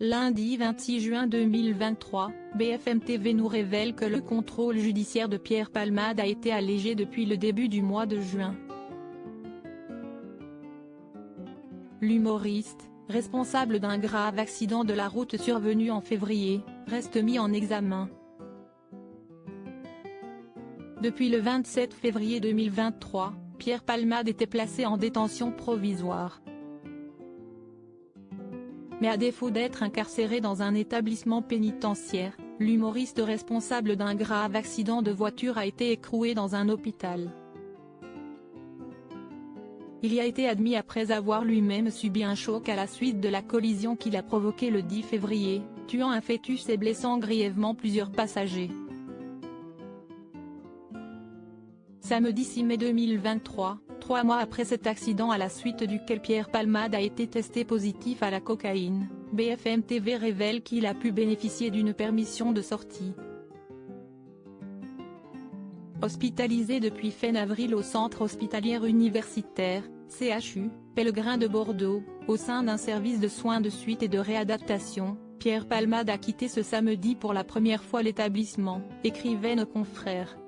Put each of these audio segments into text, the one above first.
Lundi 26 juin 2023, BFM TV nous révèle que le contrôle judiciaire de Pierre Palmade a été allégé depuis le début du mois de juin. L'humoriste, responsable d'un grave accident de la route survenu en février, reste mis en examen. Depuis le 27 février 2023, Pierre Palmade était placé en détention provisoire. Mais à défaut d'être incarcéré dans un établissement pénitentiaire, l'humoriste responsable d'un grave accident de voiture a été écroué dans un hôpital. Il y a été admis après avoir lui-même subi un choc à la suite de la collision qu'il a provoquée le 10 février, tuant un fœtus et blessant grièvement plusieurs passagers. Samedi 6 mai 2023, 3 mois après cet accident à la suite duquel Pierre Palmade a été testé positif à la cocaïne, BFM TV révèle qu'il a pu bénéficier d'une permission de sortie. Hospitalisé depuis fin avril au Centre hospitalier universitaire, CHU, Pellegrin de Bordeaux, au sein d'un service de soins de suite et de réadaptation, Pierre Palmade a quitté ce samedi pour la première fois l'établissement, écrivaient nos confrères.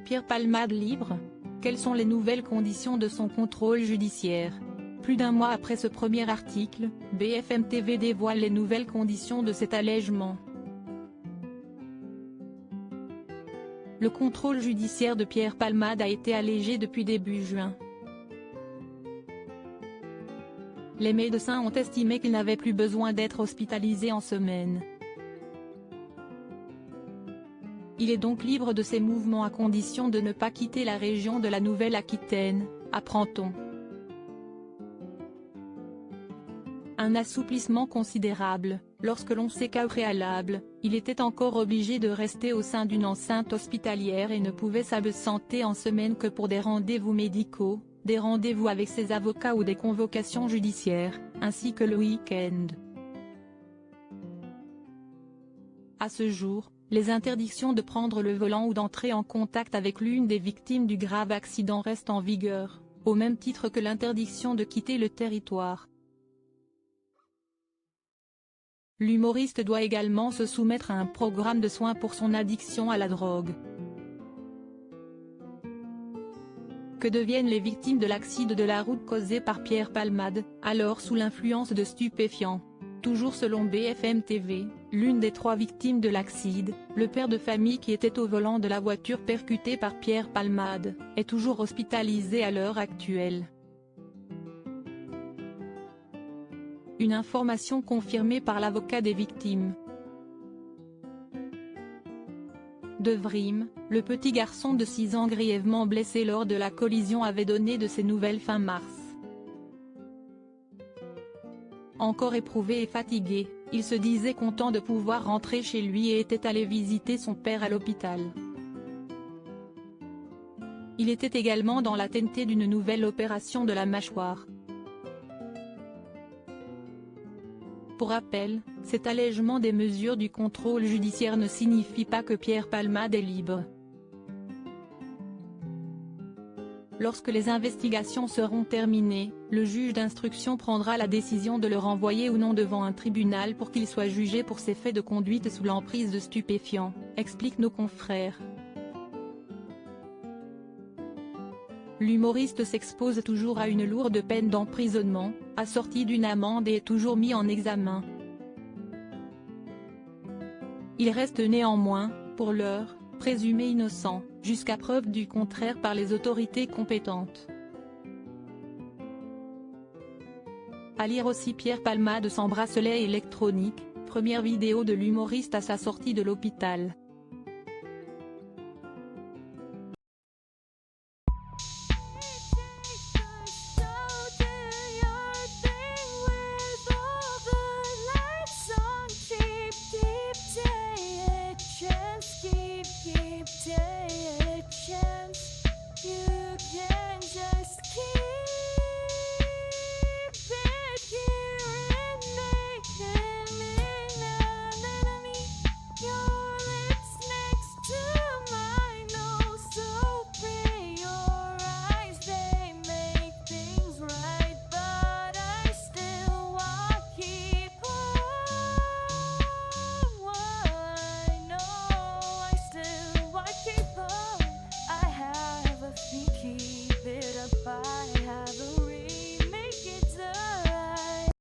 Pierre Palmade libre? Quelles sont les nouvelles conditions de son contrôle judiciaire? Plus d'un mois après ce premier article, BFM TV dévoile les nouvelles conditions de cet allègement. Le contrôle judiciaire de Pierre Palmade a été allégé depuis début juin. Les médecins ont estimé qu'il n'avait plus besoin d'être hospitalisé en semaine. Il est donc libre de ses mouvements à condition de ne pas quitter la région de la Nouvelle-Aquitaine, apprend-on. Un assouplissement considérable, lorsque l'on sait qu'au préalable, il était encore obligé de rester au sein d'une enceinte hospitalière et ne pouvait s'absenter en semaine que pour des rendez-vous médicaux, des rendez-vous avec ses avocats ou des convocations judiciaires, ainsi que le week-end. À ce jour, les interdictions de prendre le volant ou d'entrer en contact avec l'une des victimes du grave accident restent en vigueur, au même titre que l'interdiction de quitter le territoire. L'humoriste doit également se soumettre à un programme de soins pour son addiction à la drogue. Que deviennent les victimes de l'accident de la route causé par Pierre Palmade, alors sous l'influence de stupéfiants? Toujours selon BFM TV, l'une des 3 victimes de l'accident, le père de famille qui était au volant de la voiture percutée par Pierre Palmade, est toujours hospitalisé à l'heure actuelle. Une information confirmée par l'avocat des victimes. De Vrim, le petit garçon de 6 ans grièvement blessé lors de la collision avait donné de ses nouvelles fin mars. Encore éprouvé et fatigué, il se disait content de pouvoir rentrer chez lui et était allé visiter son père à l'hôpital. Il était également dans l'attente d'une nouvelle opération de la mâchoire. Pour rappel, cet allègement des mesures du contrôle judiciaire ne signifie pas que Pierre Palmade est libre. Lorsque les investigations seront terminées, le juge d'instruction prendra la décision de le renvoyer ou non devant un tribunal pour qu'il soit jugé pour ses faits de conduite sous l'emprise de stupéfiants, expliquent nos confrères. L'humoriste s'expose toujours à une lourde peine d'emprisonnement, assortie d'une amende et est toujours mis en examen. Il reste néanmoins, pour l'heure, présumé innocent, jusqu'à preuve du contraire par les autorités compétentes. À lire aussi Pierre Palmade sans bracelet électronique, première vidéo de l'humoriste à sa sortie de l'hôpital.